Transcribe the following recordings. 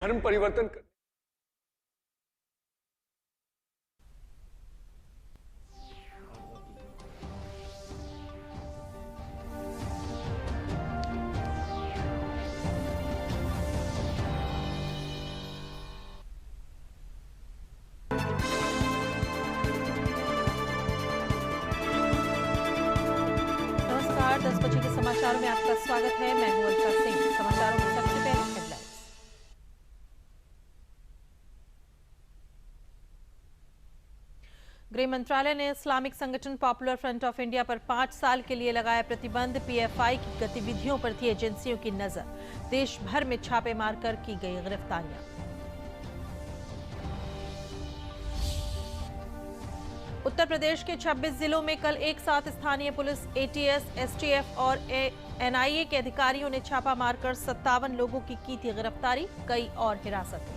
धर्म परिवर्तन नमस्कार, 10 बजे के समाचारों में आपका स्वागत है। मैं हूं अलका सिंह। समाचारों में सबसे पहले हेडलाइंस। गृह मंत्रालय ने इस्लामिक संगठन पॉपुलर फ्रंट ऑफ इंडिया पर 5 साल के लिए लगाया प्रतिबंध। पीएफआई की गतिविधियों पर थी एजेंसियों की नजर। देश भर में छापे मारकर की गई गिरफ्तारियां। उत्तर प्रदेश के 26 जिलों में कल एक साथ स्थानीय पुलिस, एटीएस, एसटीएफ और एनआईए के अधिकारियों ने छापा मारकर 57 लोगों की थी गिरफ्तारी, कई और हिरासत में।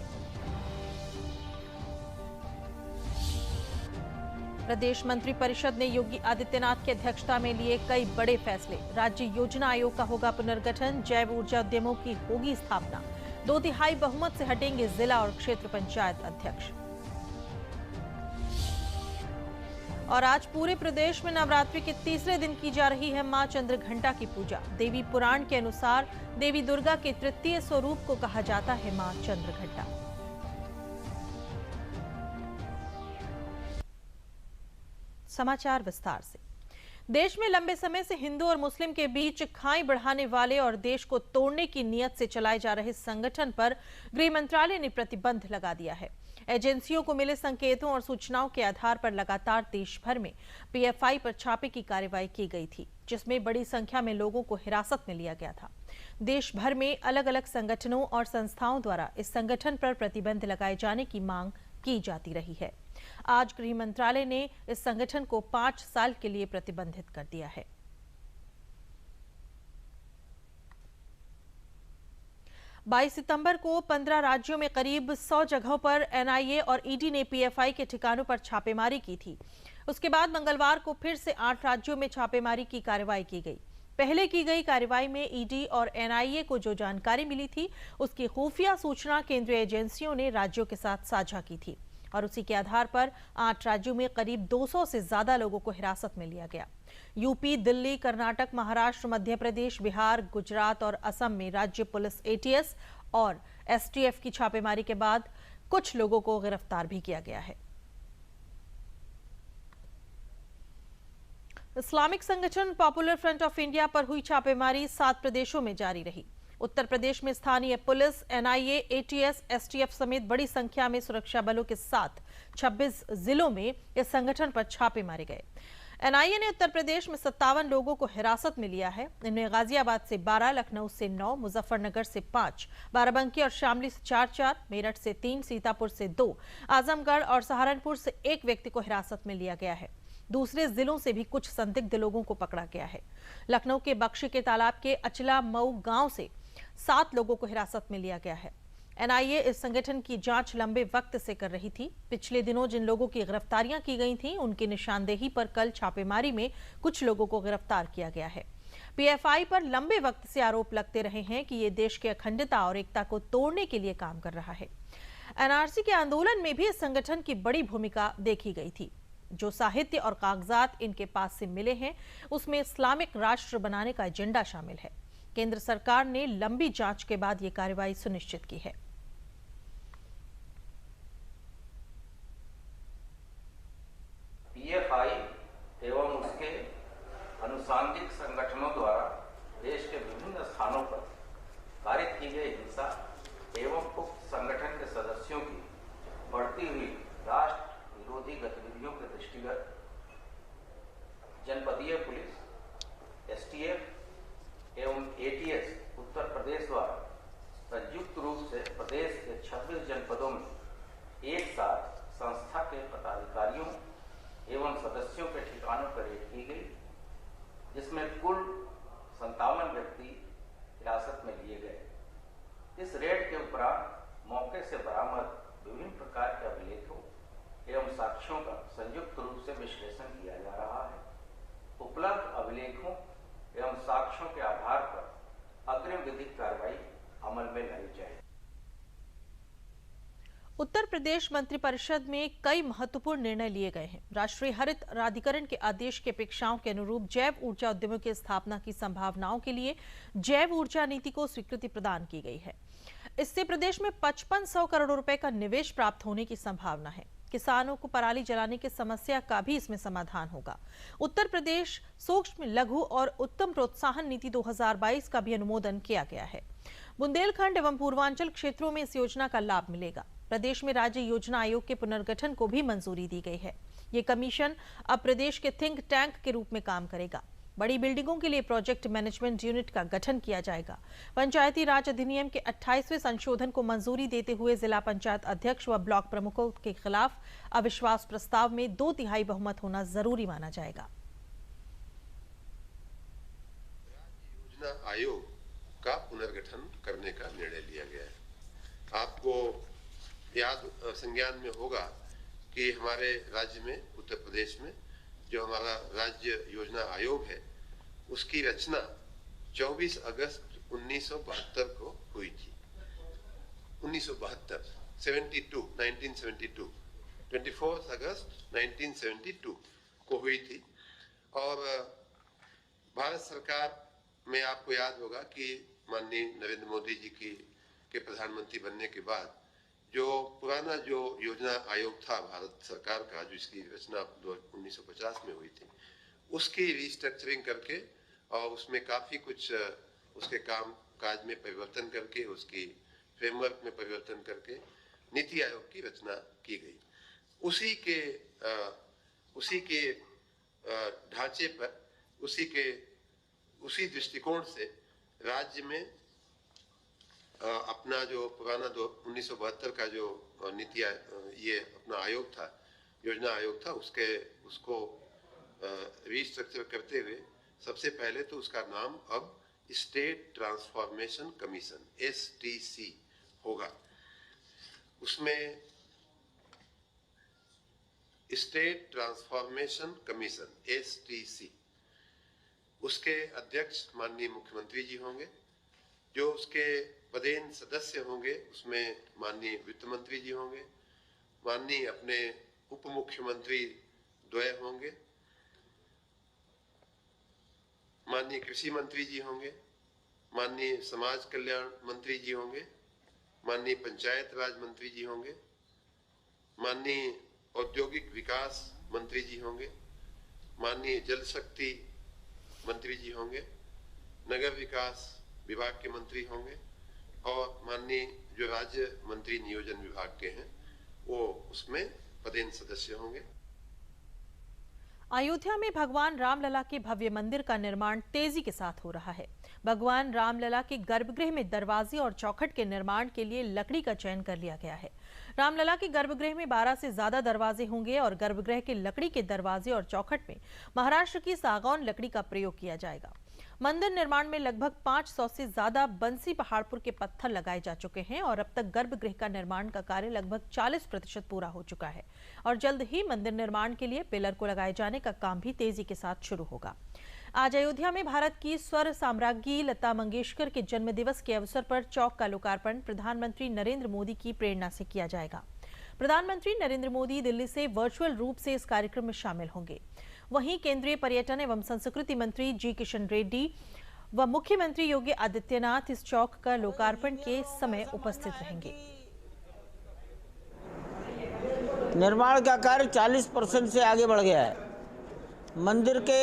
प्रदेश मंत्री परिषद ने योगी आदित्यनाथ की अध्यक्षता में लिए कई बड़े फैसले। राज्य योजना आयोग का होगा पुनर्गठन, जैव ऊर्जा उद्यमों की होगी स्थापना। 2/3 बहुमत से हटेंगे जिला और क्षेत्र पंचायत अध्यक्ष। और आज पूरे प्रदेश में नवरात्रि के तीसरे दिन की जा रही है मां चंद्रघंटा की पूजा। देवी पुराण के अनुसार देवी दुर्गा के तृतीय स्वरूप को कहा जाता है मां चंद्रघंटा। समाचार विस्तार से। देश में लंबे समय से हिंदू और मुस्लिम के बीच खाई बढ़ाने वाले और देश को तोड़ने की नीयत से चलाए जा रहे संगठन पर गृह मंत्रालय ने प्रतिबंध लगा दिया है। एजेंसियों को मिले संकेतों और सूचनाओं के आधार पर लगातार देश भर में पीएफआई पर छापे की कार्रवाई की गई थी, जिसमें बड़ी संख्या में लोगों को हिरासत में लिया गया था। देश भर में अलग अलग संगठनों और संस्थाओं द्वारा इस संगठन पर प्रतिबंध लगाए जाने की मांग की जाती रही है। आज गृह मंत्रालय ने इस संगठन को 5 साल के लिए प्रतिबंधित कर दिया है। बाईस सितंबर को 15 राज्यों में करीब 100 जगहों पर एनआईए और ईडी ने पीएफआई के ठिकानों पर छापेमारी की थी। उसके बाद मंगलवार को फिर से 8 राज्यों में छापेमारी की कार्रवाई की गई। पहले की गई कार्रवाई में ईडी और एनआईए को जो जानकारी मिली थी, उसकी खुफिया सूचना केंद्रीय एजेंसियों ने राज्यों के साथ साझा की थी और उसी के आधार पर 8 राज्यों में करीब 200 से ज्यादा लोगों को हिरासत में लिया गया। यूपी, दिल्ली, कर्नाटक, महाराष्ट्र, मध्य प्रदेश, बिहार, गुजरात और असम में राज्य पुलिस, एटीएस और एसटीएफ की छापेमारी के बाद कुछ लोगों को गिरफ्तार भी किया गया है। इस्लामिक संगठन पॉपुलर फ्रंट ऑफ इंडिया पर हुई छापेमारी 7 प्रदेशों में जारी रही। उत्तर प्रदेश में स्थानीय पुलिस, एनआईए, एटीएस, एसटीएफ समेत बड़ी संख्या में सुरक्षा बलों के साथ 26 जिलों में इस संगठन पर छापे मारे गए। एनआईए ने उत्तर प्रदेश में 57 लोगों को हिरासत में लिया है। इनमें गाजियाबाद से 12, लखनऊ से 9, मुजफ्फरनगर से 5, बाराबंकी और शामली से 4, मेरठ से 3, सीतापुर से 2, आजमगढ़ और सहारनपुर से 1 व्यक्ति को हिरासत में लिया गया है। दूसरे जिलों से भी कुछ संदिग्ध लोगों को पकड़ा गया है। लखनऊ के बख्शी के तालाब के अचला मऊ गांव से 7 लोगों को हिरासत में लिया गया है। एनआईए इस संगठन की जांच लंबे वक्त से कर रही थी। पिछले दिनों जिन लोगों की गिरफ्तारियां की गई थीं, उनकी निशानदेही पर कल छापेमारी में कुछ लोगों को गिरफ्तार किया गया है। पीएफआई पर लंबे वक्त से आरोप लगते रहे हैं कि ये देश की अखंडता और एकता को तोड़ने के लिए काम कर रहा है। एनआरसी के आंदोलन में भी इस संगठन की बड़ी भूमिका देखी गई थी। जो साहित्य और कागजात इनके पास से मिले हैं, उसमें इस्लामिक राष्ट्र बनाने का एजेंडा शामिल है। केंद्र सरकार ने लंबी जांच के बाद यह कार्रवाई सुनिश्चित की है। पीएफआई एवं उसके अनुसांगिक संगठनों द्वारा देश के विभिन्न स्थानों पर कारित की गई हिंसा एवं उक्त संगठन के सदस्यों की बढ़ती हुई राष्ट्र विरोधी गतिविधियों के दृष्टिगत जनपदीय पुलिस, एसटीएफ एवं एटीएस उत्तर प्रदेश द्वारा संयुक्त रूप से प्रदेश के 26 जनपदों में एक साथ संस्था के पदाधिकारियों एवं सदस्यों के ठिकानों पर रेड की गई, जिसमें कुल 57 व्यक्ति हिरासत में लिए गए। इस रेड के उपरांत मौके से बरामद विभिन्न प्रकार के अभिलेखों एवं साक्ष्यों का संयुक्त रूप से विश्लेषण किया जा रहा है। उपलब्ध अभिलेखों एवं साक्ष्यों के आधार पर अग्रिम विधिक कार्रवाई अमल में लाई जाएगी। उत्तर प्रदेश मंत्रिपरिषद में कई महत्वपूर्ण निर्णय लिए गए हैं। राष्ट्रीय हरित प्राधिकरण के आदेश की अपेक्षाओं के अनुरूप जैव ऊर्जा उद्यमों की स्थापना की संभावनाओं के लिए जैव ऊर्जा नीति को स्वीकृति प्रदान की गई है। इससे प्रदेश में 5500 करोड़ रुपए का निवेश प्राप्त होने की संभावना है। किसानों को पराली जलाने की समस्या का भी इसमें समाधान होगा। उत्तर प्रदेश सूक्ष्म, लघु और उत्तम प्रोत्साहन नीति 2022 का भी अनुमोदन किया गया है। बुंदेलखंड एवं पूर्वांचल क्षेत्रों में इस योजना का लाभ मिलेगा। प्रदेश में राज्य योजना आयोग के पुनर्गठन को भी मंजूरी दी गई है। ये कमीशन अब प्रदेश के थिंक टैंक के रूप में काम करेगा। बड़ी बिल्डिंगों के लिए प्रोजेक्ट मैनेजमेंट यूनिट का गठन किया जाएगा। पंचायती राज अधिनियम के 28वें संशोधन को मंजूरी देते हुए जिला पंचायत अध्यक्ष व ब्लॉक प्रमुखों के खिलाफ अविश्वास प्रस्ताव में 2/3 बहुमत होना जरूरी माना जाएगा। योजना आयोग का पुनर्गठन करने का निर्णय लिया गया है। आपको याद संज्ञान में होगा कि हमारे राज्य में, उत्तर प्रदेश में, जो हमारा राज्य योजना आयोग है, उसकी रचना 24 अगस्त 1972 को हुई थी। 1972, 1972, 24 अगस्त 1972 को हुई थी। और भारत सरकार में आपको याद होगा कि माननीय नरेंद्र मोदी जी के प्रधानमंत्री बनने के बाद जो पुराना जो योजना आयोग था भारत सरकार का, जो इसकी रचना 1950 में हुई थी, उसकी रिस्ट्रक्चरिंग करके और उसमें काफ़ी कुछ उसके काम काज में परिवर्तन करके, उसकी फ्रेमवर्क में परिवर्तन करके नीति आयोग की रचना की गई। उसी के ढांचे पर, उसी दृष्टिकोण से राज्य में अपना जो पुराना 1972 का जो नीति ये अपना आयोग था, योजना आयोग था, उसको रिस्ट्रक्चर करते हुए सबसे पहले तो उसका नाम अब स्टेट ट्रांसफॉर्मेशन कमीशन STC होगा। उसमें स्टेट ट्रांसफॉर्मेशन कमीशन STC, उसके अध्यक्ष माननीय मुख्यमंत्री जी होंगे। जो उसके पदेन सदस्य होंगे उसमें माननीय वित्त मंत्री जी होंगे, माननीय अपने उप मुख्यमंत्री द्वय होंगे, माननीय कृषि मंत्री जी होंगे, माननीय समाज कल्याण मंत्री जी होंगे, माननीय पंचायत राज मंत्री जी होंगे, माननीय औद्योगिक विकास मंत्री जी होंगे, माननीय जल शक्ति मंत्री जी होंगे, नगर विकास विभाग के मंत्री होंगे और माननीय जो राज्य मंत्री नियोजन विभाग के हैं वो उसमें पदेन सदस्य होंगे। अयोध्या में भगवान रामलला के भव्य मंदिर का निर्माण तेजी के साथ हो रहा है। भगवान रामलला के गर्भगृह में दरवाजे और चौखट के निर्माण के लिए लकड़ी का चयन कर लिया गया है। रामलला के गर्भगृह में 12 से ज्यादा दरवाजे होंगे और गर्भगृह के लकड़ी के दरवाजे और चौखट में महाराष्ट्र की सागौन लकड़ी का प्रयोग किया जाएगा। मंदिर निर्माण में लगभग 500 से ज्यादा बंसी पहाड़पुर के पत्थर लगाए जा चुके हैं और अब तक गर्भगृह का निर्माण का कार्य लगभग 40% पूरा हो चुका है और जल्द ही मंदिर निर्माण के लिए पिलर को लगाए जाने का काम भी तेजी के साथ शुरू होगा। आज अयोध्या में भारत की स्वर साम्राज्ञी लता मंगेशकर के जन्मदिवस के अवसर पर चौक का लोकार्पण प्रधानमंत्री नरेंद्र मोदी की प्रेरणा से किया जाएगा। प्रधानमंत्री नरेंद्र मोदी दिल्ली से वर्चुअल रूप से इस कार्यक्रम में शामिल होंगे। वहीं केंद्रीय पर्यटन एवं संस्कृति मंत्री जी किशन रेड्डी व मुख्यमंत्री योगी आदित्यनाथ इस चौक का लोकार्पण के समय उपस्थित रहेंगे। निर्माण का कार्य 40% से आगे बढ़ गया है। मंदिर के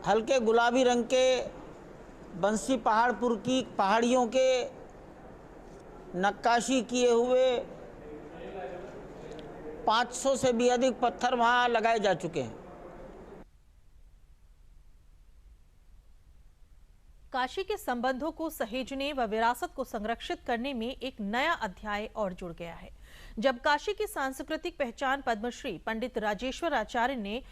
हल्के गुलाबी रंग के बंसी पहाड़पुर की पहाड़ियों के नक्काशी किए हुए 500 से भी अधिक पत्थर वहां लगाए जा चुके हैं। काशी के संबंधों को सहेजने व विरासत को संरक्षित करने में एक नया अध्याय और जुड़ गया है, जब काशी की सांस्कृतिक पहचान पद्मश्री पंडित राजेश्वर आचार्य ने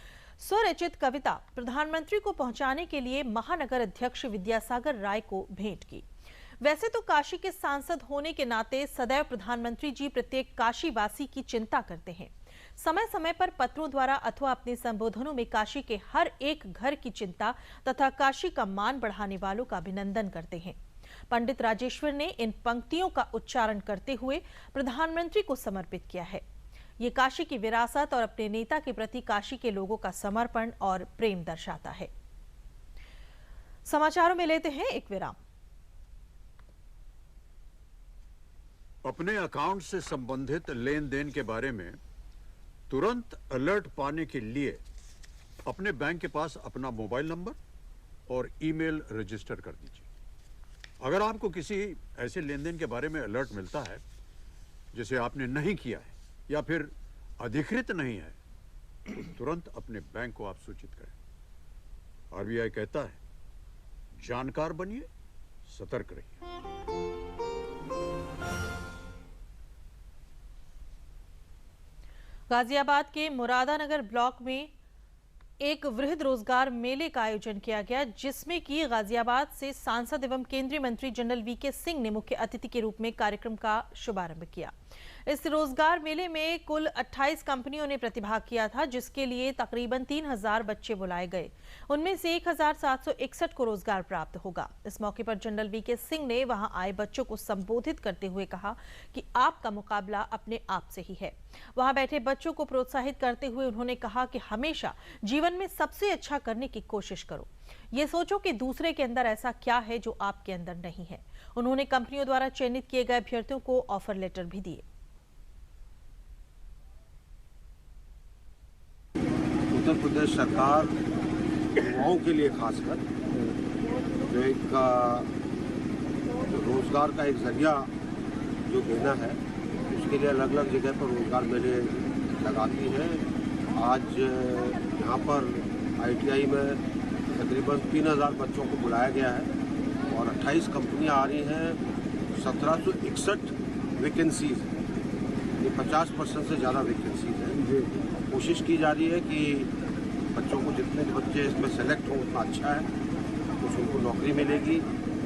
स्वरचित कविता प्रधानमंत्री को पहुंचाने के लिए महानगर अध्यक्ष विद्यासागर राय को भेंट की। वैसे तो काशी के सांसद होने के नाते सदैव प्रधानमंत्री जी प्रत्येक काशी वासी की चिंता करते हैं। समय समय पर पत्रों द्वारा अथवा अपने संबोधनों में काशी के हर एक घर की चिंता तथा काशी का मान बढ़ाने वालों का अभिनंदन करते हैं। पंडित राजेश्वर ने इन पंक्तियों का उच्चारण करते हुए प्रधानमंत्री को समर्पित किया है। ये काशी की विरासत और अपने नेता के प्रति काशी के लोगों का समर्पण और प्रेम दर्शाता है। समाचारों में लेते हैं एक विराम। अपने अकाउंट से संबंधित लेन देन के बारे में तुरंत अलर्ट पाने के लिए अपने बैंक के पास अपना मोबाइल नंबर और ईमेल रजिस्टर कर दीजिए। अगर आपको किसी ऐसे लेन देन के बारे में अलर्ट मिलता है जिसे आपने नहीं किया है या फिर अधिकृत नहीं है, तो तुरंत अपने बैंक को आप सूचित करें। आरबीआई कहता है, जानकार बनिए, सतर्क रहिए। गाजियाबाद के मुरादानगर ब्लॉक में एक वृहद रोजगार मेले का आयोजन किया गया, जिसमें कि गाजियाबाद से सांसद एवं केंद्रीय मंत्री जनरल वीके सिंह ने मुख्य अतिथि के रूप में कार्यक्रम का शुभारंभ किया। इस रोजगार मेले में कुल 28 कंपनियों ने प्रतिभाग किया था, जिसके लिए तकरीबन 3000 बच्चे बुलाए गए। उनमें से 1761 को रोजगार प्राप्त होगा। इस मौके पर जनरल वीके सिंह ने वहां आए बच्चों को संबोधित करते हुए कहा कि आपका मुकाबला अपने आप से ही है। वहां बैठे बच्चों को प्रोत्साहित करते हुए उन्होंने कहा कि हमेशा जीवन में सबसे अच्छा करने की कोशिश करो। ये सोचो कि दूसरे के अंदर ऐसा क्या है जो आपके अंदर नहीं है। उन्होंने कंपनियों द्वारा चयनित किए गए अभ्यर्थियों को ऑफर लेटर भी दिए। उत्तर प्रदेश सरकार युवाओं के लिए खासकर जो एक रोजगार का एक जरिया जो देना है, उसके लिए अलग अलग जगह पर रोजगार मेले लगाती है। आज यहाँ पर ITI में तकरीबन 3000 बच्चों को बुलाया गया है और 28 कंपनियाँ आ रही हैं। 1761 वैकेंसीज, ये 50% से ज़्यादा वैकेंसीज हैं। कोशिश की जा रही है कि बच्चों को जितने बच्चे इसमें सेलेक्ट हों उतना अच्छा है, कुछ उनको नौकरी मिलेगी,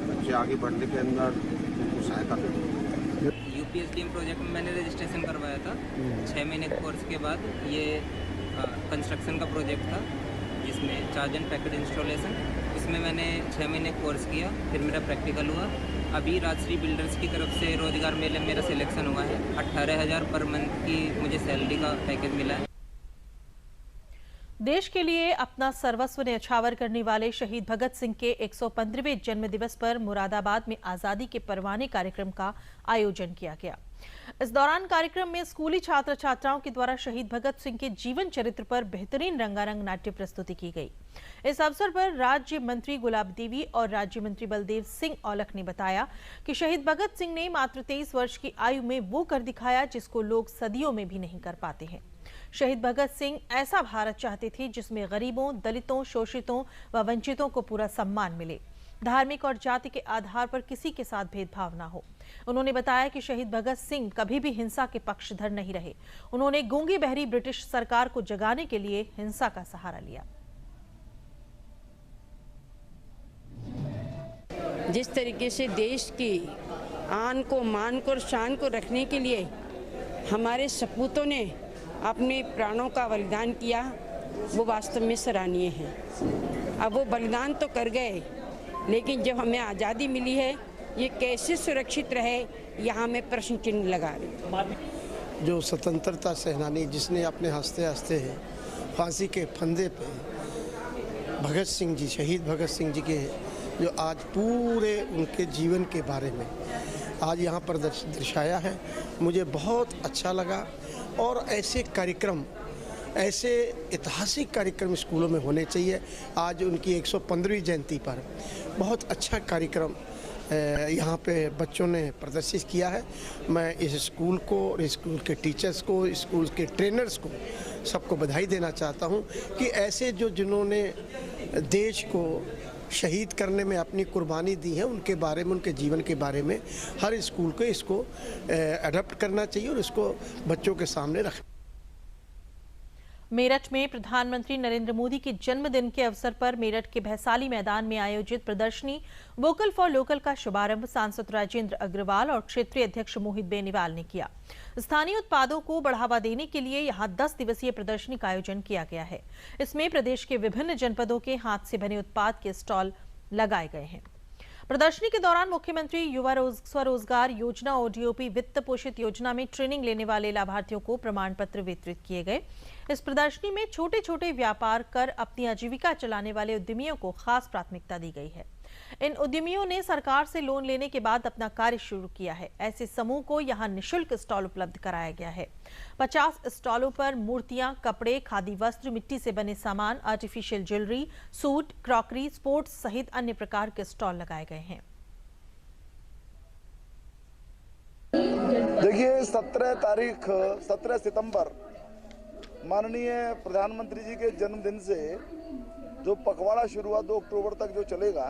बच्चे आगे बढ़ने के अंदर उनको सहायता मिलेगी। UPSDM प्रोजेक्ट में मैंने रजिस्ट्रेशन करवाया था। 6 महीने कोर्स के बाद ये कंस्ट्रक्शन का प्रोजेक्ट था, जिसमें चार्ज एंड पैकेज इंस्टॉलेशन। इसमें मैंने 6 महीने कोर्स किया, फिर मेरा प्रैक्टिकल हुआ। अभी राजश्री बिल्डर्स की तरफ से रोजगार मेले में मेरा सिलेक्शन हुआ है। 18,000 पर मंथ की मुझे सैलरी का पैकेज मिला है। देश के लिए अपना सर्वस्व न्यौछावर करने वाले शहीद भगत सिंह के 115वें जन्म दिवस पर मुरादाबाद में आजादी के परवाने कार्यक्रम का आयोजन किया गया। इस दौरान कार्यक्रम में स्कूली छात्र छात्राओं के द्वारा शहीद भगत सिंह के जीवन चरित्र पर बेहतरीन रंगारंग नाट्य प्रस्तुति की गई। इस अवसर पर राज्य मंत्री गुलाब देवी और राज्य मंत्री बलदेव सिंह औलख ने बताया कि शहीद भगत सिंह ने मात्र 23 वर्ष की आयु में वो कर दिखाया जिसको लोग सदियों में भी नहीं कर पाते हैं। शहीद भगत सिंह ऐसा भारत चाहते थे जिसमें गरीबों, दलितों, शोषितों व वंचितों को पूरा सम्मान मिले, धार्मिक और जाति के आधार पर किसी के साथ भेदभाव न हो। उन्होंने बताया कि शहीद भगत सिंह कभी भी हिंसा के पक्षधर नहीं रहे। उन्होंने गूंगी बहरी ब्रिटिश सरकार को जगाने के लिए हिंसा का सहारा लिया। जिस तरीके से देश की आन को, मान को और शान को रखने के लिए हमारे सपूतों ने अपने प्राणों का बलिदान किया, वो वास्तव में सराहनीय है। अब वो बलिदान तो कर गए, लेकिन जब हमें आज़ादी मिली है, ये कैसे सुरक्षित रहे, यहाँ में प्रश्न चिन्ह लगा रहे। जो स्वतंत्रता सेनानी जिसने अपने हंसते हंसते फांसी के फंदे पे भगत सिंह जी, शहीद भगत सिंह जी के जो आज पूरे उनके जीवन के बारे में आज यहाँ पर दर्शाया है, मुझे बहुत अच्छा लगा। और ऐसे कार्यक्रम, ऐसे ऐतिहासिक कार्यक्रम स्कूलों में होने चाहिए। आज उनकी 115वीं जयंती पर बहुत अच्छा कार्यक्रम यहाँ पे बच्चों ने प्रदर्शित किया है। मैं इस स्कूल को, स्कूल के टीचर्स को, स्कूल के ट्रेनर्स को सबको बधाई देना चाहता हूँ कि ऐसे जो जिन्होंने देश को शहीद करने में अपनी कुर्बानी दी है, उनके बारे में, उनके जीवन के बारे में हर स्कूल को इसको अडॉप्ट करना चाहिए और इसको बच्चों के सामने रखना। मेरठ में प्रधानमंत्री नरेंद्र मोदी के जन्मदिन के अवसर पर मेरठ के भैसाली मैदान में आयोजित प्रदर्शनी वोकल फॉर लोकल का शुभारंभ सांसद राजेंद्र अग्रवाल और क्षेत्रीय अध्यक्ष मोहित बेनीवाल ने किया। स्थानीय उत्पादों को बढ़ावा देने के लिए यहां 10 दिवसीय प्रदर्शनी का आयोजन किया गया है। इसमें प्रदेश के विभिन्न जनपदों के हाथ से बने उत्पाद के स्टॉल लगाए गए हैं। प्रदर्शनी के दौरान मुख्यमंत्री युवा स्वरोजगार योजना और डीओपी वित्त पोषित योजना में ट्रेनिंग लेने वाले लाभार्थियों को प्रमाण पत्र वितरित किए गए। इस प्रदर्शनी में छोटे छोटे व्यापार कर अपनी आजीविका चलाने वाले उद्यमियों को खास प्राथमिकता दी गई है। इन उद्यमियों ने सरकार से लोन लेने के बाद अपना कार्य शुरू किया है। ऐसे समूह को यहां निःशुल्क स्टॉल उपलब्ध कराया गया है। 50 स्टॉलों पर मूर्तियां, कपड़े, खादी वस्त्र, मिट्टी से बने सामान, artificial jewellery, suit, crockery, sports सहित अन्य प्रकार के स्टॉल लगाए गए हैं। देखिए 17 सितंबर माननीय प्रधानमंत्री जी के जन्मदिन से जो पखवाड़ा शुरू हुआ 2 अक्टूबर तक जो चलेगा,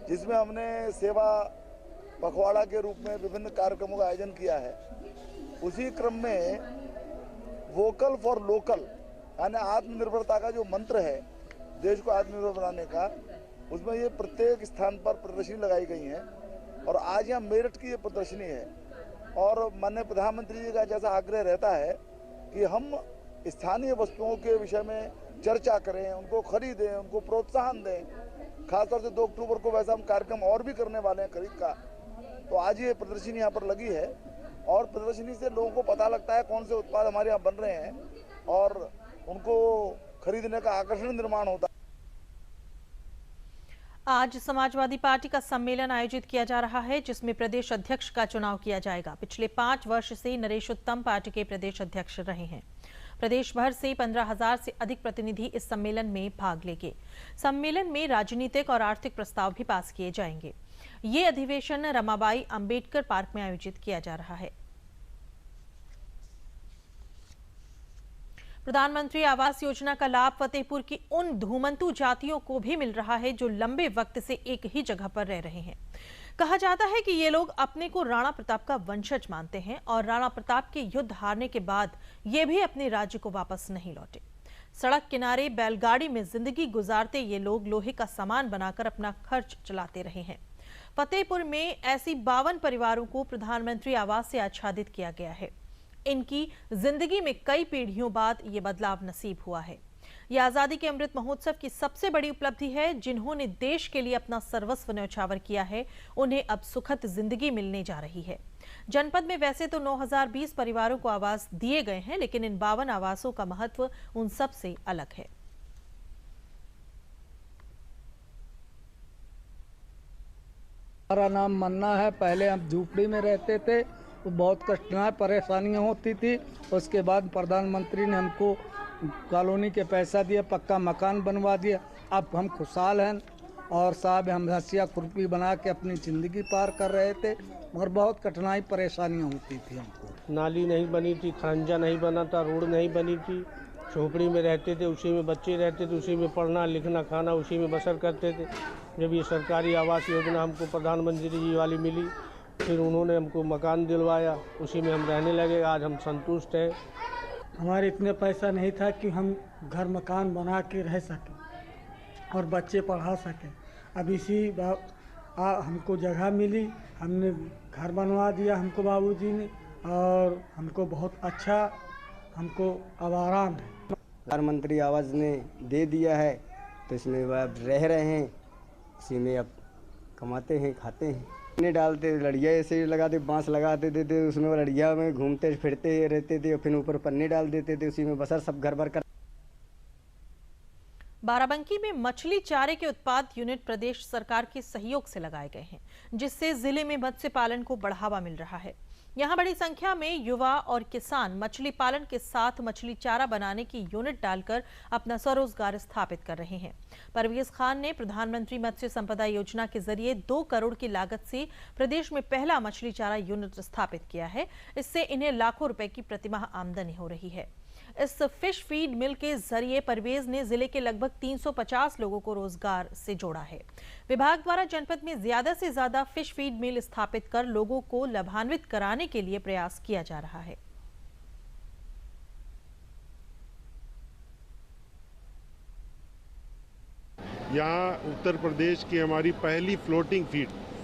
जिसमें हमने सेवा पखवाड़ा के रूप में विभिन्न कार्यक्रमों का आयोजन किया है। उसी क्रम में वोकल फॉर लोकल यानी आत्मनिर्भरता का जो मंत्र है, देश को आत्मनिर्भर बनाने का, उसमें ये प्रत्येक स्थान पर प्रदर्शनी लगाई गई है। और आज यहाँ मेरठ की ये प्रदर्शनी है। और माननीय प्रधानमंत्री जी का जैसा आग्रह रहता है कि हम स्थानीय वस्तुओं के विषय में चर्चा करें, उनको खरीदें, उनको प्रोत्साहन दें। खासतौर से 2 अक्टूबर को वैसा हम कार्यक्रम और भी करने वाले हैं खरीद का। तो आज ये प्रदर्शनी यहाँ पर लगी है और प्रदर्शनी से लोगों को पता लगता है कौन से उत्पाद हमारे यहाँ बन रहे हैं और उनको खरीदने का आकर्षण निर्माण होता है। आज समाजवादी पार्टी का सम्मेलन आयोजित किया जा रहा है, जिसमें प्रदेश अध्यक्ष का चुनाव किया जाएगा। पिछले 5 वर्ष से नरेश उत्तम पार्टी के प्रदेश अध्यक्ष रहे हैं। प्रदेश भर से 15,000 से अधिक प्रतिनिधि इस सम्मेलन में भाग लेंगे। सम्मेलन में राजनीतिक और आर्थिक प्रस्ताव भी पास किए जाएंगे। ये अधिवेशन रमाबाई अंबेडकर पार्क में आयोजित किया जा रहा है। प्रधानमंत्री आवास योजना का लाभ फतेहपुर की उन धूमंतु जातियों को भी मिल रहा है जो लंबे वक्त से एक ही जगह पर रह रहे हैं। कहा जाता है कि ये लोग अपने को राणा प्रताप का वंशज मानते हैं और राणा प्रताप के युद्ध हारने के बाद ये भी अपने राज्य को वापस नहीं लौटे। सड़क किनारे बैलगाड़ी में जिंदगी गुजारते ये लोग लोहे का सामान बनाकर अपना खर्च चलाते रहे हैं। फतेहपुर में ऐसी 52 परिवारों को प्रधानमंत्री आवास से आच्छादित किया गया है। इनकी जिंदगी में कई पीढ़ियों बाद ये बदलाव नसीब हुआ है। यह आजादी के अमृत महोत्सव की सबसे बड़ी उपलब्धि है। जिन्होंने देश के लिए अपना सर्वस्व न्यौछावर किया है, उन्हें अब सुखद जिंदगी मिलने जा रही है। जनपद में वैसे तो 9020 परिवारों को आवास दिए गए हैं, लेकिन इन 52 आवासों का महत्व उन सब से अलग है। हमारा नाम मन्ना है। पहले हम झूपड़ी में रहते थे, तो बहुत कठिनाई परेशानियां होती थी। उसके बाद प्रधानमंत्री ने हमको कॉलोनी के पैसा दिया, पक्का मकान बनवा दिया। अब हम खुशहाल हैं और साहब हम हंसिया खुरपी बना के अपनी ज़िंदगी पार कर रहे थे, और बहुत कठिनाई परेशानियां होती थी हमको। नाली नहीं बनी थी, खरंजा नहीं बना था, रोड नहीं बनी थी। झोपड़ी में रहते थे, उसी में बच्चे रहते थे, उसी में पढ़ना लिखना खाना उसी में बसर करते थे। जब ये सरकारी आवास योजना हमको प्रधानमंत्री जी वाली मिली, फिर उन्होंने हमको मकान दिलवाया, उसी में हम रहने लगे। आज हम संतुष्ट हैं। हमारे इतने पैसा नहीं था कि हम घर मकान बना के रह सकें और बच्चे पढ़ा सकें। अब इसी हमको जगह मिली, हमने घर बनवा दिया हमको बाबूजी ने, और हमको बहुत अच्छा, हमको अब आराम है। प्रधानमंत्री आवास ने दे दिया है, तो इसमें अब रह रहे हैं, इसी में अब कमाते हैं, खाते हैं। पन्ने डालते, लड़िया ऐसे लगाते, बांस लगाते थे, उसमें लड़िया में घूमते फिरते रहते थे, फिर ऊपर पन्ने डाल देते थे, उसी में बसर सब घर भर कर। बाराबंकी में मछली चारे के उत्पाद यूनिट प्रदेश सरकार के सहयोग से लगाए गए हैं, जिससे जिले में मत्स्य पालन को बढ़ावा मिल रहा है। यहां बड़ी संख्या में युवा और किसान मछली पालन के साथ मछली चारा बनाने की यूनिट डालकर अपना स्वरोजगार स्थापित कर रहे हैं। परवेज खान ने प्रधानमंत्री मत्स्य संपदा योजना के जरिए 2 करोड़ की लागत से प्रदेश में पहला मछली चारा यूनिट स्थापित किया है। इससे इन्हें लाखों रुपए की प्रतिमाह आमदनी हो रही है। इस फिश फीड मिल के जरिए परवेज ने जिले के लगभग 350 लोगों को रोजगार से जोड़ा है। विभाग द्वारा जनपद में ज्यादा से ज्यादा फिश फीड मिल स्थापित कर लोगों को लाभान्वित कराने के लिए प्रयास किया जा रहा है। यहाँ उत्तर प्रदेश की हमारी पहली फ्लोटिंग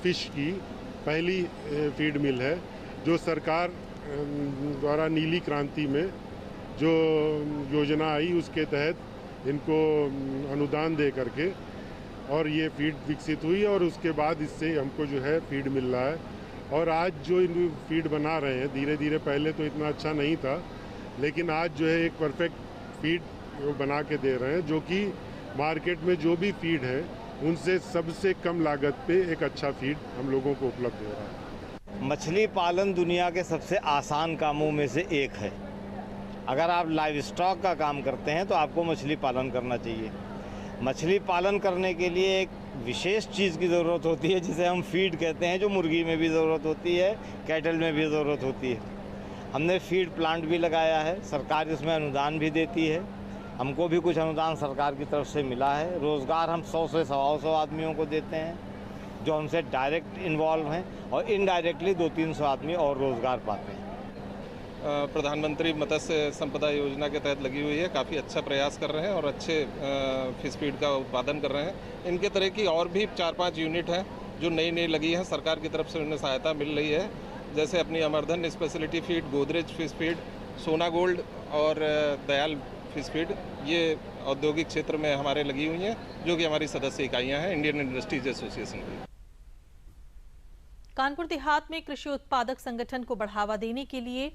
फिश की पहली फीड मिल है, जो सरकार द्वारा नीली क्रांति में जो योजना आई उसके तहत इनको अनुदान दे करके और ये फीड विकसित हुई और उसके बाद इससे हमको जो है फीड मिल रहा है। और आज जो इन फीड बना रहे हैं धीरे धीरे, पहले तो इतना अच्छा नहीं था, लेकिन आज जो है एक परफेक्ट फीड बना के दे रहे हैं, जो कि मार्केट में जो भी फीड है उनसे सबसे कम लागत पे एक अच्छा फीड हम लोगों को उपलब्ध हो रहा है। मछली पालन दुनिया के सबसे आसान कामों में से एक है। अगर आप लाइव स्टॉक का काम करते हैं तो आपको मछली पालन करना चाहिए। मछली पालन करने के लिए एक विशेष चीज़ की ज़रूरत होती है जिसे हम फीड कहते हैं, जो मुर्गी में भी ज़रूरत होती है, कैटल में भी ज़रूरत होती है। हमने फीड प्लांट भी लगाया है, सरकार इसमें अनुदान भी देती है। हमको भी कुछ अनुदान सरकार की तरफ से मिला है। रोज़गार हम 100 से 125 आदमियों को देते हैं जो हमसे डायरेक्ट इन्वॉल्व हैं, और इनडायरेक्टली 200-300 आदमी और रोज़गार पाते हैं। प्रधानमंत्री मत्स्य संपदा योजना के तहत लगी हुई है, काफ़ी अच्छा प्रयास कर रहे हैं और अच्छे फिश फीड का उत्पादन कर रहे हैं। इनके तरह की और भी 4-5 यूनिट हैं जो नई लगी हैं, सरकार की तरफ से उन्हें सहायता मिल रही है, जैसे अपनी Amardhan speciality feed, Godrej fish feed, Sona gold और दयाल फिश फीड। ये औद्योगिक क्षेत्र में हमारे लगी हुई हैं, जो कि हमारी सदस्य इकाइयाँ हैं इंडियन इंडस्ट्रीज एसोसिएशन की। कानपुर देहात में कृषि उत्पादक संगठन को बढ़ावा देने के लिए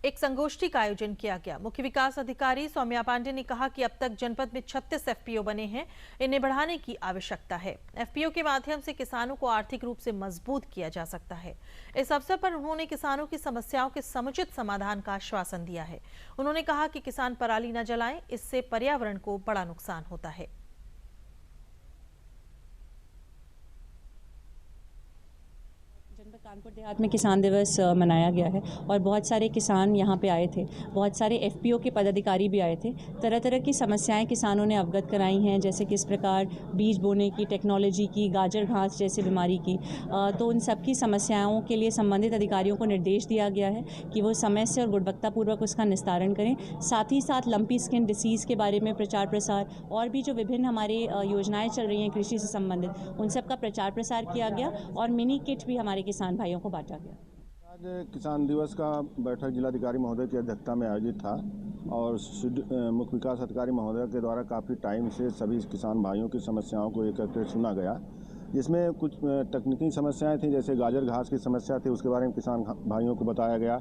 एक संगोष्ठी का आयोजन किया गया। मुख्य विकास अधिकारी सौम्या पांडे ने कहा कि अब तक जनपद में 36 एफपीओ बने हैं, इन्हें बढ़ाने की आवश्यकता है। एफपीओ के माध्यम से किसानों को आर्थिक रूप से मजबूत किया जा सकता है। इस अवसर पर उन्होंने किसानों की समस्याओं के समुचित समाधान का आश्वासन दिया है। उन्होंने कहा कि किसान पराली न जलाएं, इससे पर्यावरण को बड़ा नुकसान होता है। कानपुर देहात में किसान दिवस मनाया गया है और बहुत सारे किसान यहाँ पे आए थे, बहुत सारे एफपीओ के पदाधिकारी भी आए थे। तरह तरह की समस्याएं किसानों ने अवगत कराई हैं, जैसे किस प्रकार बीज बोने की टेक्नोलॉजी की, गाजर घास जैसे बीमारी की। तो उन सब की समस्याओं के लिए संबंधित अधिकारियों को निर्देश दिया गया है कि वो समय से और गुणवत्तापूर्वक उसका निस्तारण करें। साथ ही साथ लंपी स्किन डिसीज़ के बारे में प्रचार प्रसार और भी जो विभिन्न हमारे योजनाएँ चल रही हैं कृषि से संबंधित, उन सब का प्रचार प्रसार किया गया और मिनी किट भी हमारे किसान भाइयों को बांटा गया। आज किसान दिवस का बैठक जिलाधिकारी महोदय की अध्यक्षता में आयोजित था और मुख्य विकास अधिकारी महोदय के द्वारा काफ़ी टाइम से सभी किसान भाइयों की समस्याओं को एकत्रित सुना गया, जिसमें कुछ तकनीकी समस्याएं थी, जैसे गाजर घास की समस्या थी, उसके बारे में किसान भाइयों को बताया गया।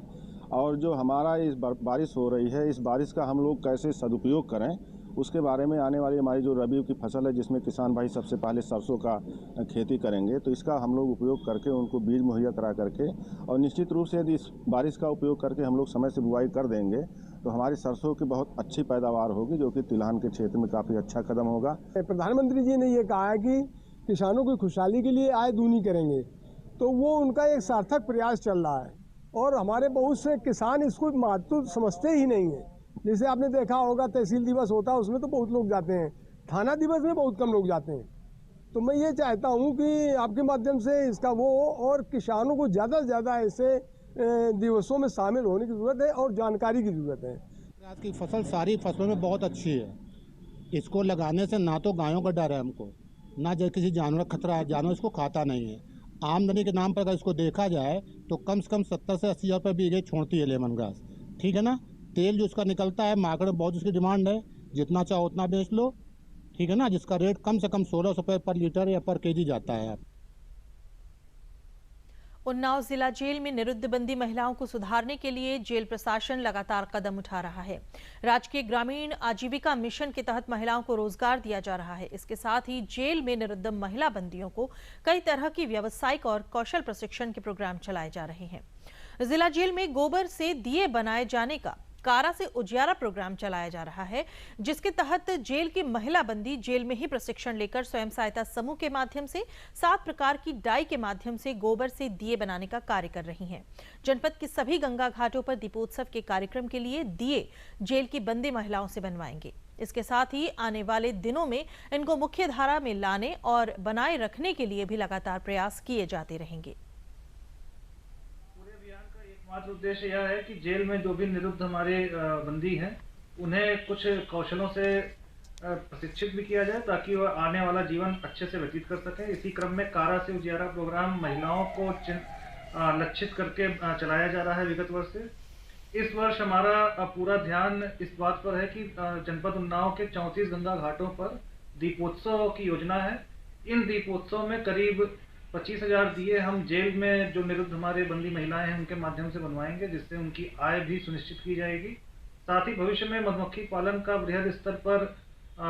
और जो हमारा इस बारिश हो रही है, इस बारिश का हम लोग कैसे सदुपयोग करें, उसके बारे में आने वाली हमारी जो रबी की फसल है, जिसमें किसान भाई सबसे पहले सरसों का खेती करेंगे, तो इसका हम लोग उपयोग करके उनको बीज मुहैया करा करके, और निश्चित रूप से यदि इस बारिश का उपयोग करके हम लोग समय से बुआई कर देंगे तो हमारी सरसों की बहुत अच्छी पैदावार होगी, जो कि तिलहन के क्षेत्र में काफ़ी अच्छा कदम होगा। प्रधानमंत्री जी ने ये कहा है कि किसानों की खुशहाली के लिए आय दूनी करेंगे, तो वो उनका एक सार्थक प्रयास चल रहा है और हमारे बहुत से किसान इसको महत्व समझते ही नहीं है। जैसे आपने देखा होगा तहसील दिवस होता है, उसमें तो बहुत लोग जाते हैं, थाना दिवस में बहुत कम लोग जाते हैं। तो मैं ये चाहता हूँ कि आपके माध्यम से इसका वो और किसानों को ज़्यादा से ज़्यादा ऐसे दिवसों में शामिल होने की ज़रूरत है और जानकारी की ज़रूरत है। आज की फसल सारी फसलों में बहुत अच्छी है। इसको लगाने से ना तो गायों का डर है हमको, ना जो किसी जानवर का खतरा है, जानवर इसको खाता नहीं है। आमदनी के नाम पर अगर इसको देखा जाए तो कम से कम 70 से 80 हज़ार रुपये बीघे छोड़ती है लेमन ग्रास, ठीक है ना। तेल जो इसका निकलता है मार्केट में बहुत उसकी डिमांड है, जितना चाहो उतना बेच लो, ठीक है ना, जिसका रेट कम से कम 1600 रुपये पर लीटर या पर केजी जाता है। उन्नाव जिला जेल में निरुद्धबंदी महिलाओं को सुधारने के लिए जेल प्रशासन लगातार कदम उठा रहा है। राजकीय ग्रामीण आजीविका मिशन के तहत महिलाओं को रोजगार दिया जा रहा है। इसके साथ ही जेल में निरुद्ध महिला बंदियों को कई तरह की व्यावसायिक और कौशल प्रशिक्षण के प्रोग्राम चलाए जा रहे हैं। जिला जेल में गोबर से दिए बनाए जाने का कारा से उजियारा प्रोग्राम चलाया जा रहा है, जिसके तहत जेल की महिला बंदी जेल में ही प्रशिक्षण लेकर स्वयं सहायता समूह के माध्यम से 7 प्रकार की डाई के माध्यम से गोबर से दिए बनाने का कार्य कर रही हैं। जनपद के सभी गंगा घाटों पर दीपोत्सव के कार्यक्रम के लिए दिए जेल की बंदी महिलाओं से बनवाएंगे। इसके साथ ही आने वाले दिनों में इनको मुख्य धारा में लाने और बनाए रखने के लिए भी लगातार प्रयास किए जाते रहेंगे। एकमात्र उद्देश्य यह है कि जेल में जो भी निरुद्ध हमारे बंदी हैं उन्हें कुछ कौशलों से प्रशिक्षित भी किया जाए ताकि वह आने वाला जीवन अच्छे से व्यतीत कर सकें। इसी क्रम में कारा से उजियारा प्रोग्राम महिलाओं को लक्षित करके चलाया जा रहा है विगत वर्ष से। इस वर्ष हमारा पूरा ध्यान इस बात पर है कि जनपद उन्नाव के 34 गंगा घाटों पर दीपोत्सव की योजना है। इन दीपोत्सव में करीब 25,000 दिए हम जेल में जो निरुद्ध हमारे बंदी महिलाएं हैं उनके माध्यम से बनवाएंगे, जिससे उनकी आय भी सुनिश्चित की जाएगी। साथ ही भविष्य में मधुमक्खी पालन का बृहद स्तर पर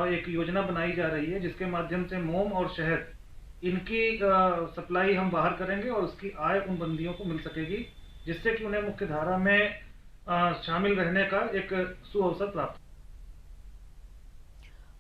एक योजना बनाई जा रही है, जिसके माध्यम से मोम और शहद इनकी सप्लाई हम बाहर करेंगे और उसकी आय उन बंदियों को मिल सकेगी, जिससे कि उन्हें मुख्य धारा में शामिल रहने का एक सुअवसर प्राप्त।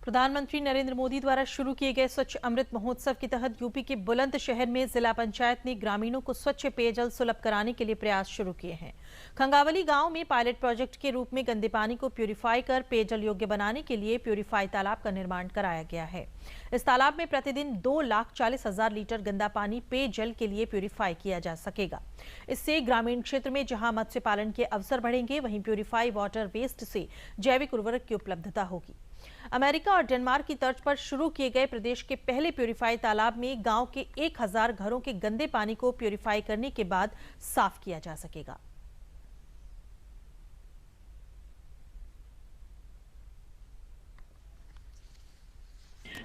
प्रधानमंत्री नरेंद्र मोदी द्वारा शुरू किए गए स्वच्छ अमृत महोत्सव के तहत यूपी के बुलंदशहर में जिला पंचायत ने ग्रामीणों को स्वच्छ पेयजल सुलभ कराने के लिए प्रयास शुरू किए हैं। खंगावली गांव में पायलट प्रोजेक्ट के रूप में गंदे पानी को प्यूरिफाई कर पेयजल योग्य बनाने के लिए प्यूरिफाई तालाब का निर्माण कराया गया है। इस तालाब में प्रतिदिन 2,40,000 लीटर गंदा पानी पेयजल के लिए प्यूरिफाई किया जा सकेगा। इससे ग्रामीण क्षेत्र में जहां मत्स्य पालन के अवसर बढ़ेंगे, वहीं प्यूरिफाई वाटर वेस्ट से जैविक उर्वरक की उपलब्धता होगी। अमेरिका और डेनमार्क की तर्ज पर शुरू किए गए प्रदेश के पहले प्यूरिफाई तालाब में गांव के 1,000 घरों के गंदे पानी को प्यूरिफाई करने के बाद साफ किया जा सकेगा।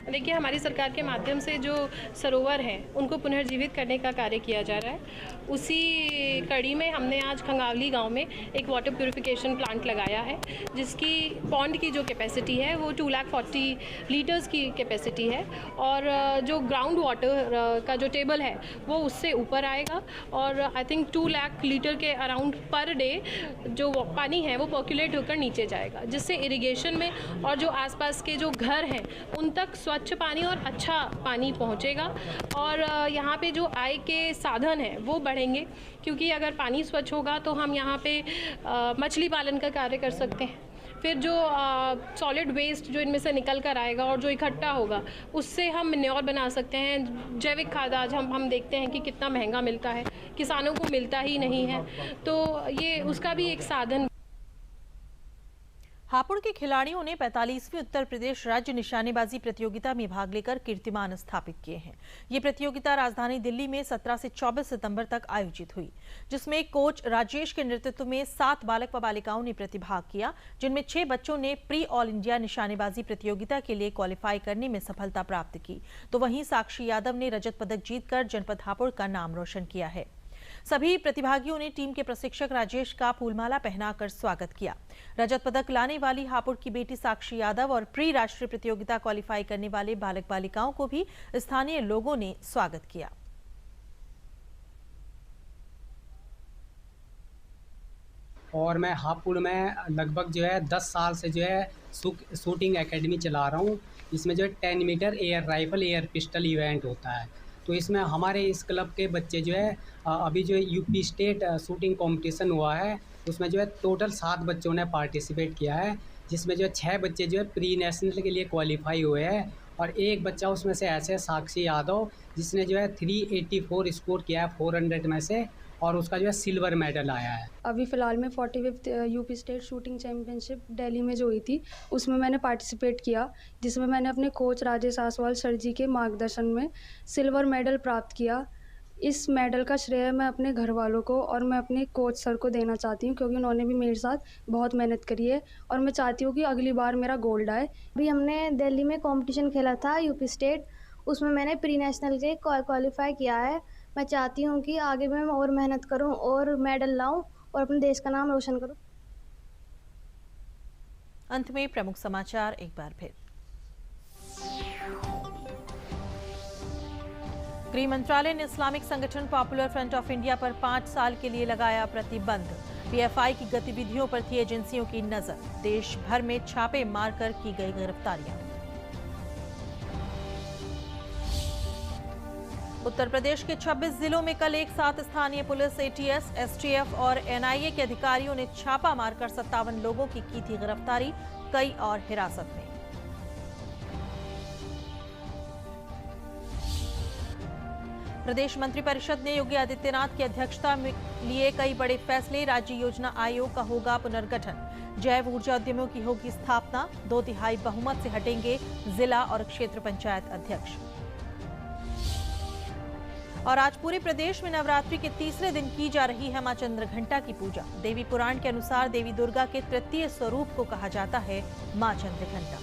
देखिए, हमारी सरकार के माध्यम से जो सरोवर हैं उनको पुनर्जीवित करने का कार्य किया जा रहा है। उसी कड़ी में हमने आज खंगावली गांव में एक वाटर प्यूरिफिकेशन प्लांट लगाया है, जिसकी पॉन्ड की जो कैपेसिटी है वो 240 लीटर्स की कैपेसिटी है और जो ग्राउंड वाटर का जो टेबल है वो उससे ऊपर आएगा और आई थिंक 2 लाख लीटर के अराउंड पर डे जो पानी है वो पर्कुलेट होकर नीचे जाएगा, जिससे इरिगेशन में और जो आसपास के जो घर हैं उन तक स्वच्छ पानी और अच्छा पानी पहुंचेगा और यहाँ पे जो आय के साधन हैं वो बढ़ेंगे, क्योंकि अगर पानी स्वच्छ होगा तो हम यहाँ पे मछली पालन का कार्य कर सकते हैं। फिर जो सॉलिड वेस्ट जो इनमें से निकल कर आएगा और जो इकट्ठा होगा उससे हम मैन्योर बना सकते हैं। जैविक खाद आज हम देखते हैं कि कितना महंगा मिलता है, किसानों को मिलता ही नहीं है, तो ये उसका भी एक साधन। हापुड़ के खिलाड़ियों ने 45वीं उत्तर प्रदेश राज्य निशानेबाजी प्रतियोगिता में भाग लेकर कीर्तिमान स्थापित किए हैं। ये प्रतियोगिता राजधानी दिल्ली में 17 से 24 सितंबर तक आयोजित हुई, जिसमें कोच राजेश के नेतृत्व में 7 बालक व बालिकाओं ने प्रतिभाग किया, जिनमें 6 बच्चों ने प्री ऑल इंडिया निशानेबाजी प्रतियोगिता के लिए क्वालिफाई करने में सफलता प्राप्त की, तो वहीं साक्षी यादव ने रजत पदक जीतकर जनपद हापुड़ का नाम रोशन किया है। सभी प्रतिभागियों ने टीम के प्रशिक्षक राजेश का फूलमाला पहनाकर स्वागत किया। रजत पदक लाने वाली हापुड़ की बेटी साक्षी यादव और प्री राष्ट्रीय प्रतियोगिता क्वालिफाई करने वाले बालक बालिकाओं को भी स्थानीय लोगों ने स्वागत किया। और मैं हापुड़ में लगभग जो है 10 साल से जो है शूटिंग एकेडमी चला रहा हूँ। इसमें जो है 10 metre air rifle air pistol event होता है, तो इसमें हमारे इस क्लब के बच्चे जो है अभी जो यूपी स्टेट शूटिंग कंपटीशन हुआ है उसमें जो है टोटल 7 बच्चों ने पार्टिसिपेट किया है, जिसमें जो है 6 बच्चे जो है प्री नेशनल के लिए क्वालिफाई हुए हैं और एक बच्चा उसमें से ऐसे साक्षी यादव जिसने जो है 384 स्कोर किया है 400 में से और उसका जो है सिल्वर मेडल आया है। अभी फ़िलहाल में 45th UP state shooting championship Delhi में जो हुई थी उसमें मैंने पार्टिसिपेट किया, जिसमें मैंने अपने कोच राजेश आसवाल सर जी के मार्गदर्शन में सिल्वर मेडल प्राप्त किया। इस मेडल का श्रेय मैं अपने घर वालों को और मैं अपने कोच सर को देना चाहती हूँ, क्योंकि उन्होंने भी मेरे साथ बहुत मेहनत करी है और मैं चाहती हूँ कि अगली बार मेरा गोल्ड आए। अभी हमने दिल्ली में कंपटीशन खेला था यूपी स्टेट, उसमें मैंने प्री नेशनल के क्वालिफाई किया है। मैं चाहती हूँ कि आगे मैं और मेहनत करूँ और मेडल लाऊं और अपने देश का नाम रोशन करूँ। अंत में प्रमुख समाचार एक बार फिर। गृह मंत्रालय ने इस्लामिक संगठन पॉपुलर फ्रंट ऑफ इंडिया पर 5 साल के लिए लगाया प्रतिबंध। पीएफआई की गतिविधियों पर थी एजेंसियों की नजर। देश भर में छापे मारकर की गई गिरफ्तारियां। उत्तर प्रदेश के 26 जिलों में कल एक साथ स्थानीय पुलिस, एटीएस, एसटीएफ और एनआईए के अधिकारियों ने छापा मारकर 57 लोगों की थी गिरफ्तारी, कई और हिरासत में। प्रदेश मंत्रिपरिषद ने योगी आदित्यनाथ की अध्यक्षता में लिए कई बड़े फैसले। राज्य योजना आयोग का होगा पुनर्गठन। जैव ऊर्जा उद्यमों की होगी स्थापना। 2/3 बहुमत से हटेंगे जिला और क्षेत्र पंचायत अध्यक्ष। और आज पूरे प्रदेश में नवरात्रि के तीसरे दिन की जा रही है मां चंद्रघंटा की पूजा। देवी पुराण के अनुसार देवी दुर्गा के तृतीय स्वरूप को कहा जाता है मां चंद्रघंटा।